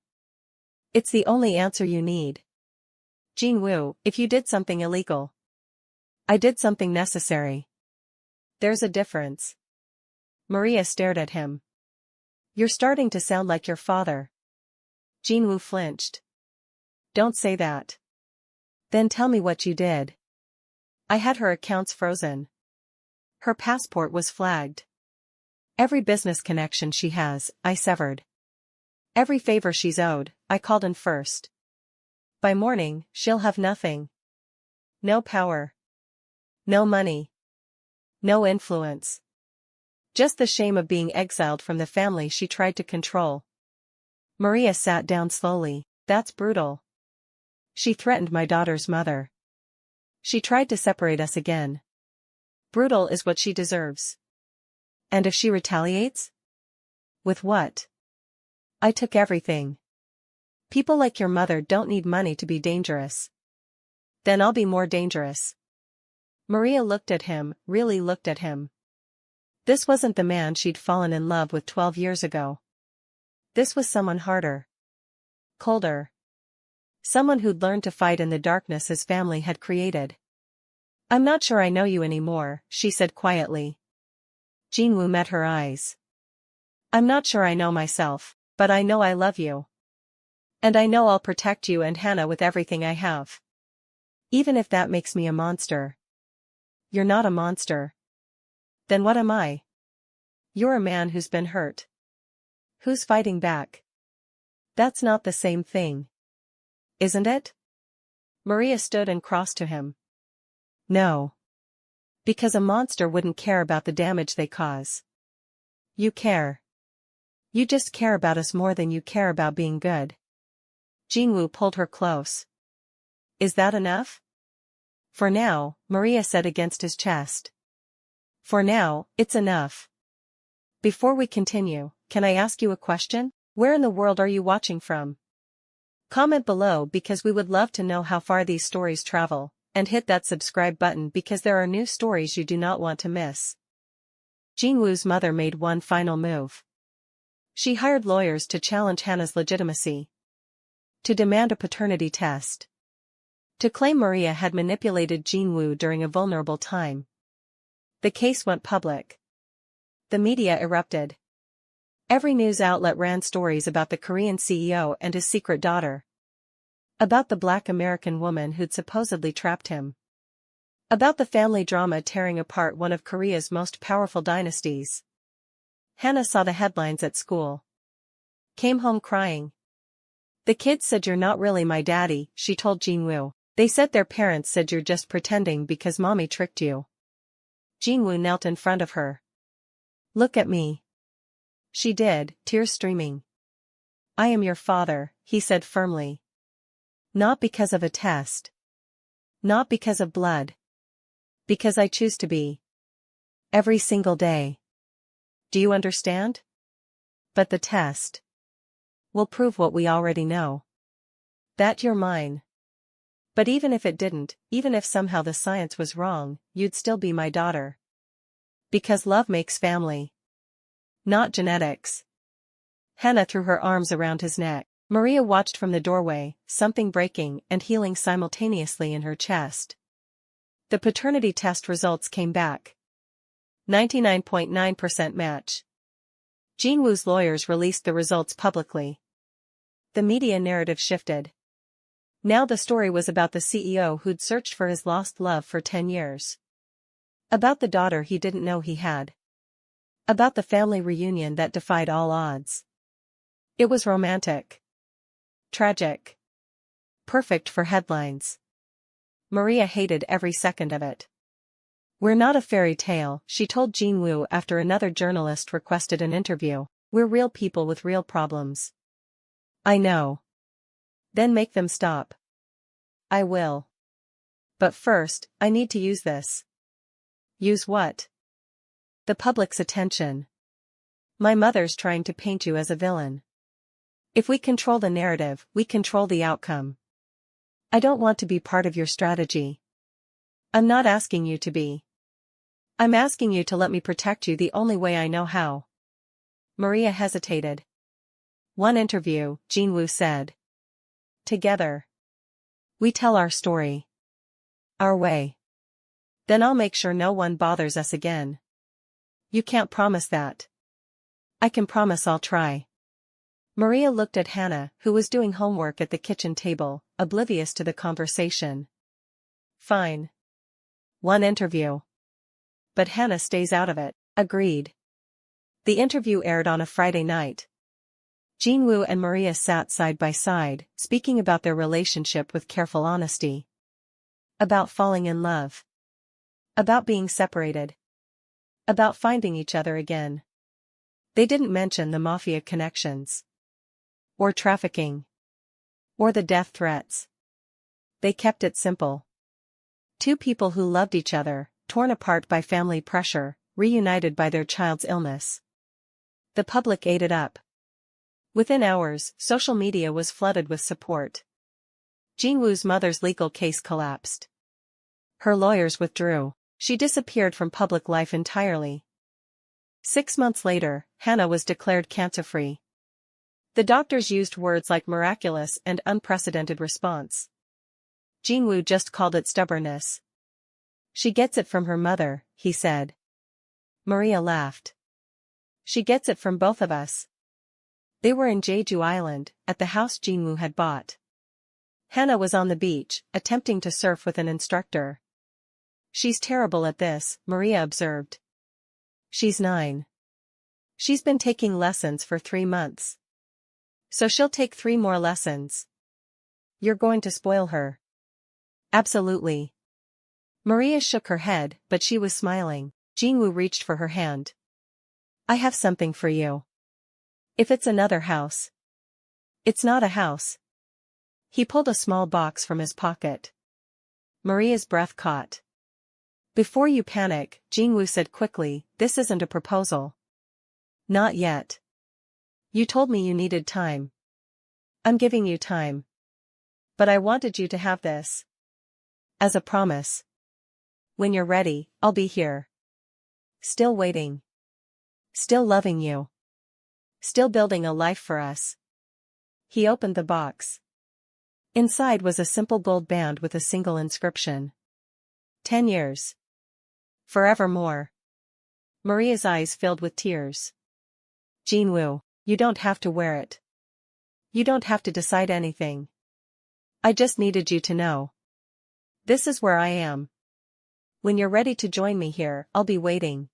It's the only answer you need. Jin-woo, if you did something illegal. I did something necessary. There's a difference. Maria stared at him. You're starting to sound like your father. Jin-woo flinched. Don't say that. Then tell me what you did. I had her accounts frozen. Her passport was flagged. Every business connection she has, I severed. Every favor she's owed, I called in first. By morning, she'll have nothing. No power. No money. No influence. Just the shame of being exiled from the family she tried to control. Maria sat down slowly. That's brutal. She threatened my daughter's mother. She tried to separate us again. Brutal is what she deserves. And if she retaliates? With what? I took everything. People like your mother don't need money to be dangerous. Then I'll be more dangerous. Maria looked at him, really looked at him. This wasn't the man she'd fallen in love with 12 years ago. This was someone harder. Colder. Someone who'd learned to fight in the darkness his family had created. I'm not sure I know you anymore, she said quietly. Jin-woo met her eyes. I'm not sure I know myself, but I know I love you. And I know I'll protect you and Hannah with everything I have. Even if that makes me a monster. You're not a monster. Then what am I? You're a man who's been hurt. Who's fighting back? That's not the same thing. Isn't it? Maria stood and crossed to him. No. Because a monster wouldn't care about the damage they cause. You care. You just care about us more than you care about being good. Jin-woo pulled her close. Is that enough? For now, Maria said against his chest. For now, it's enough. Before we continue, can I ask you a question? Where in the world are you watching from? Comment below because we would love to know how far these stories travel, and hit that subscribe button because there are new stories you do not want to miss. Jin-woo's mother made one final move. She hired lawyers to challenge Hannah's legitimacy. To demand a paternity test. To claim Maria had manipulated Jin-woo during a vulnerable time. The case went public. The media erupted. Every news outlet ran stories about the Korean CEO and his secret daughter. About the Black American woman who'd supposedly trapped him. About the family drama tearing apart one of Korea's most powerful dynasties. Hannah saw the headlines at school. Came home crying. The kids said you're not really my daddy, she told Jin-woo. They said their parents said you're just pretending because mommy tricked you. Jin-woo knelt in front of her. Look at me. She did, tears streaming. I am your father, he said firmly. Not because of a test. Not because of blood. Because I choose to be. Every single day. Do you understand? But the test will prove what we already know. That you're mine. But even if it didn't, even if somehow the science was wrong, you'd still be my daughter. Because love makes family. Not genetics. Hannah threw her arms around his neck. Maria watched from the doorway, something breaking and healing simultaneously in her chest. The paternity test results came back. 99.9% match. Jin-woo's lawyers released the results publicly. The media narrative shifted. Now the story was about the CEO who'd searched for his lost love for 10 years. About the daughter he didn't know he had. About the family reunion that defied all odds. It was romantic. Tragic. Perfect for headlines. Maria hated every second of it. We're not a fairy tale, she told Jin-woo after another journalist requested an interview. We're real people with real problems. I know. Then make them stop. I will. But first, I need to use this. Use what? The public's attention. My mother's trying to paint you as a villain. If we control the narrative, we control the outcome. I don't want to be part of your strategy. I'm not asking you to be. I'm asking you to let me protect you the only way I know how. Maria hesitated. One interview, Jin-woo said. Together. We tell our story. Our way. Then I'll make sure no one bothers us again. You can't promise that. I can promise I'll try. Maria looked at Hannah, who was doing homework at the kitchen table, oblivious to the conversation. Fine. One interview. But Hannah stays out of it. Agreed. The interview aired on a Friday night. Jin-woo and Maria sat side by side, speaking about their relationship with careful honesty. About falling in love. About being separated. About finding each other again. They didn't mention the mafia connections. Or trafficking. Or the death threats. They kept it simple. Two people who loved each other, torn apart by family pressure, reunited by their child's illness. The public ate it up. Within hours, social media was flooded with support. Jin-woo's mother's legal case collapsed. Her lawyers withdrew. She disappeared from public life entirely. 6 months later, Hannah was declared cancer-free. The doctors used words like miraculous and unprecedented response. Jin-woo just called it stubbornness. She gets it from her mother, he said. Maria laughed. She gets it from both of us. They were in Jeju Island, at the house Jin-woo had bought. Hannah was on the beach, attempting to surf with an instructor. She's terrible at this, Maria observed. She's 9. She's been taking lessons for 3 months. So she'll take 3 more lessons. You're going to spoil her. Absolutely. Maria shook her head, but she was smiling. Jin-woo reached for her hand. I have something for you. If it's another house. It's not a house. He pulled a small box from his pocket. Maria's breath caught. Before you panic, Jin-woo said quickly, this isn't a proposal. Not yet. You told me you needed time. I'm giving you time. But I wanted you to have this. As a promise. When you're ready, I'll be here. Still waiting. Still loving you. Still building a life for us. He opened the box. Inside was a simple gold band with a single inscription. 10 years. Forevermore. Maria's eyes filled with tears. Jin-woo, you don't have to wear it. You don't have to decide anything. I just needed you to know. This is where I am. When you're ready to join me here, I'll be waiting.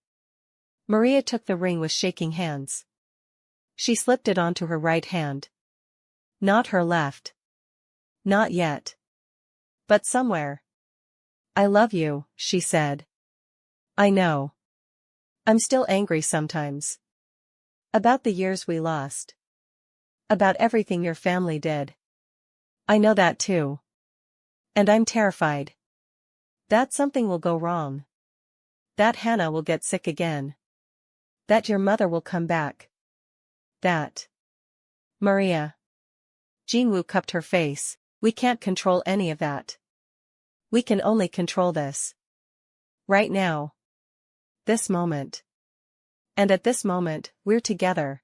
Maria took the ring with shaking hands. She slipped it onto her right hand. Not her left. Not yet. But somewhere. I love you, she said. I know. I'm still angry sometimes. About the years we lost. About everything your family did. I know that too. And I'm terrified. That something will go wrong. That Hannah will get sick again. That your mother will come back. That. Maria. Jin-woo cupped her face. We can't control any of that. We can only control this. Right now. This moment. And at this moment, we're together.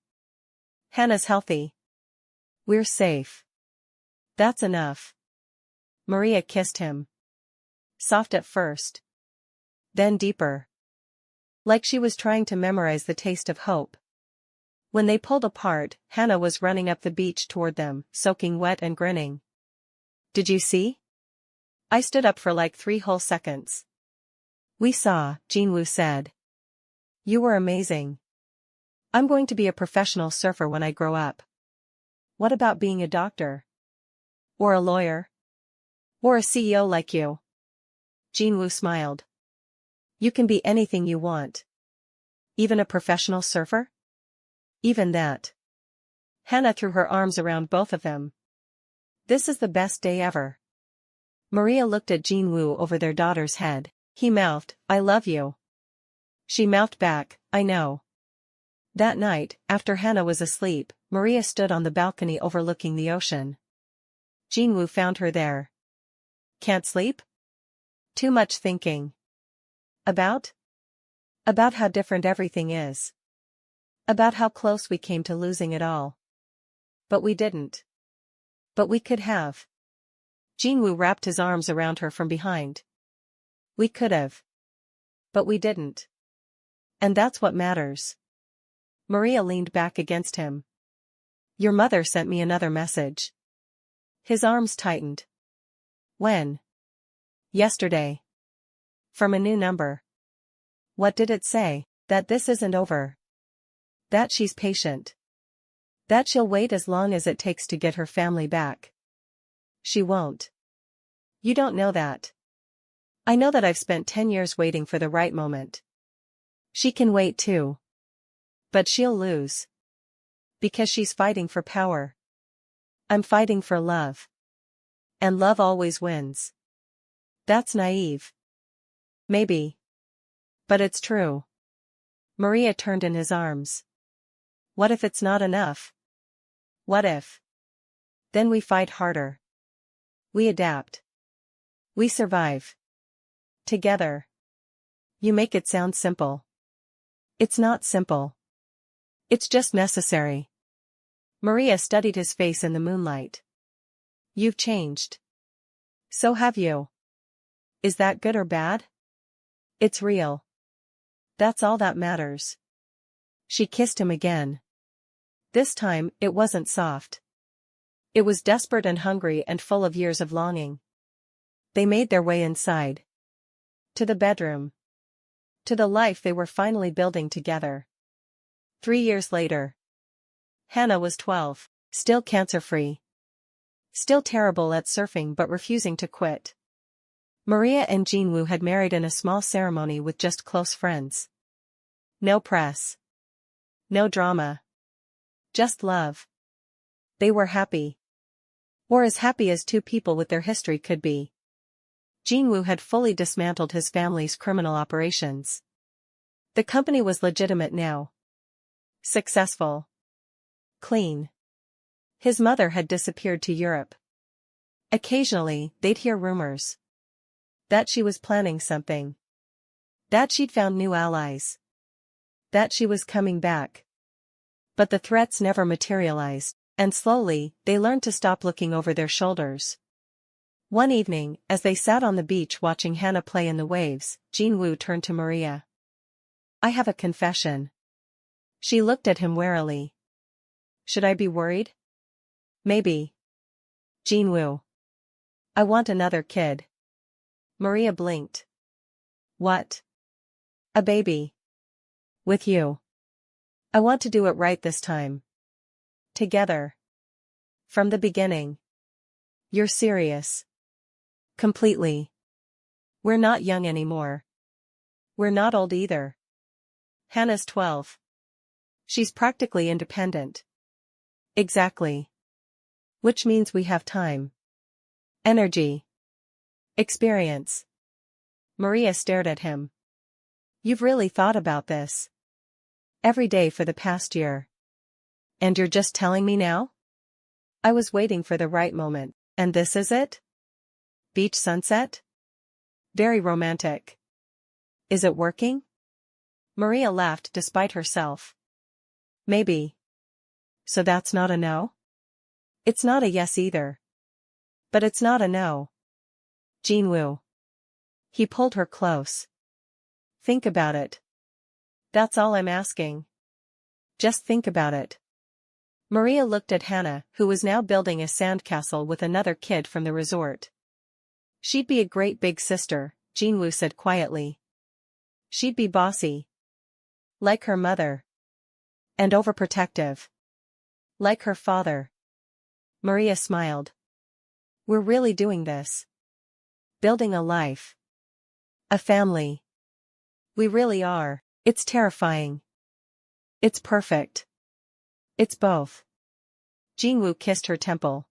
Hannah's healthy. We're safe. That's enough. Maria kissed him. Soft at first. Then deeper. Like she was trying to memorize the taste of hope. When they pulled apart, Hannah was running up the beach toward them, soaking wet and grinning. Did you see? I stood up for like 3 whole seconds. We saw, Jin-woo said. You were amazing. I'm going to be a professional surfer when I grow up. What about being a doctor? Or a lawyer? Or a CEO like you? Jin-woo smiled. You can be anything you want. Even a professional surfer? Even that. Hannah threw her arms around both of them. This is the best day ever. Maria looked at Jin-woo over their daughter's head. He mouthed, I love you. She mouthed back, I know. That night, after Hannah was asleep, Maria stood on the balcony overlooking the ocean. Jin-woo found her there. Can't sleep? Too much thinking. About? About how different everything is. About how close we came to losing it all. But we didn't. But we could have. Jin-woo wrapped his arms around her from behind. We could have. But we didn't. And that's what matters. Maria leaned back against him. Your mother sent me another message. His arms tightened. When? Yesterday. From a new number. What did it say? That this isn't over. That she's patient. That she'll wait as long as it takes to get her family back. She won't. You don't know that. I know that I've spent 10 years waiting for the right moment. She can wait too. But she'll lose. Because she's fighting for power. I'm fighting for love. And love always wins. That's naive. Maybe. But it's true. Maria turned in his arms. What if it's not enough? What if? Then we fight harder. We adapt. We survive. Together. You make it sound simple. It's not simple. It's just necessary. Maria studied his face in the moonlight. You've changed. So have you. Is that good or bad? It's real. That's all that matters. She kissed him again. This time, it wasn't soft. It was desperate and hungry and full of years of longing. They made their way inside. To the bedroom. To the life they were finally building together. 3 years later. Hannah was 12. Still cancer-free. Still terrible at surfing but refusing to quit. Maria and Jin-woo had married in a small ceremony with just close friends. No press. No drama. Just love. They were happy. Or as happy as two people with their history could be. Jin-woo had fully dismantled his family's criminal operations. The company was legitimate now. Successful. Clean. His mother had disappeared to Europe. Occasionally, they'd hear rumors. That she was planning something. That she'd found new allies. That she was coming back. But the threats never materialized, and slowly, they learned to stop looking over their shoulders. One evening, as they sat on the beach watching Hannah play in the waves, Jin-woo turned to Maria. I have a confession. She looked at him warily. Should I be worried? Maybe. Jin-woo. I want another kid. Maria blinked. What? A baby. With you. I want to do it right this time. Together. From the beginning. You're serious. Completely. We're not young anymore. We're not old either. Hannah's 12. She's practically independent. Exactly. Which means we have time. Energy. Experience. Maria stared at him. You've really thought about this. Every day for the past year. And you're just telling me now? I was waiting for the right moment, and this is it? Beach sunset? Very romantic. Is it working? Maria laughed despite herself. Maybe. So that's not a no? It's not a yes either. But it's not a no. Jin-woo. He pulled her close. Think about it. That's all I'm asking. Just think about it. Maria looked at Hannah, who was now building a sandcastle with another kid from the resort. She'd be a great big sister, Jin-woo said quietly. She'd be bossy. Like her mother. And overprotective. Like her father. Maria smiled. We're really doing this. Building a life. A family. We really are. It's terrifying. It's perfect. It's both. Jin-woo kissed her temple.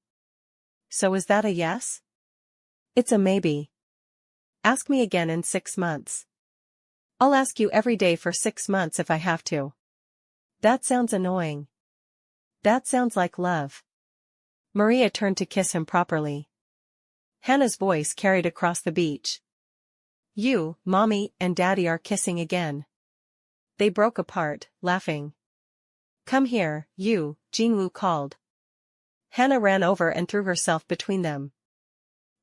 So is that a yes? It's a maybe. Ask me again in 6 months. I'll ask you every day for 6 months if I have to. That sounds annoying. That sounds like love. Maria turned to kiss him properly. Hannah's voice carried across the beach. You, Mommy, and Daddy are kissing again. They broke apart, laughing. Come here, you, Jin-woo called. Hannah ran over and threw herself between them.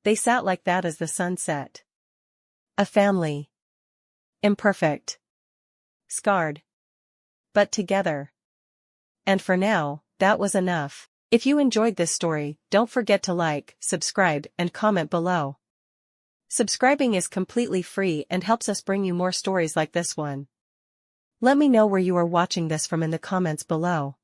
They sat like that as the sun set. A family. Imperfect. Scarred. But together. And for now, that was enough. If you enjoyed this story, don't forget to like, subscribe, and comment below. Subscribing is completely free and helps us bring you more stories like this one. Let me know where you are watching this from in the comments below.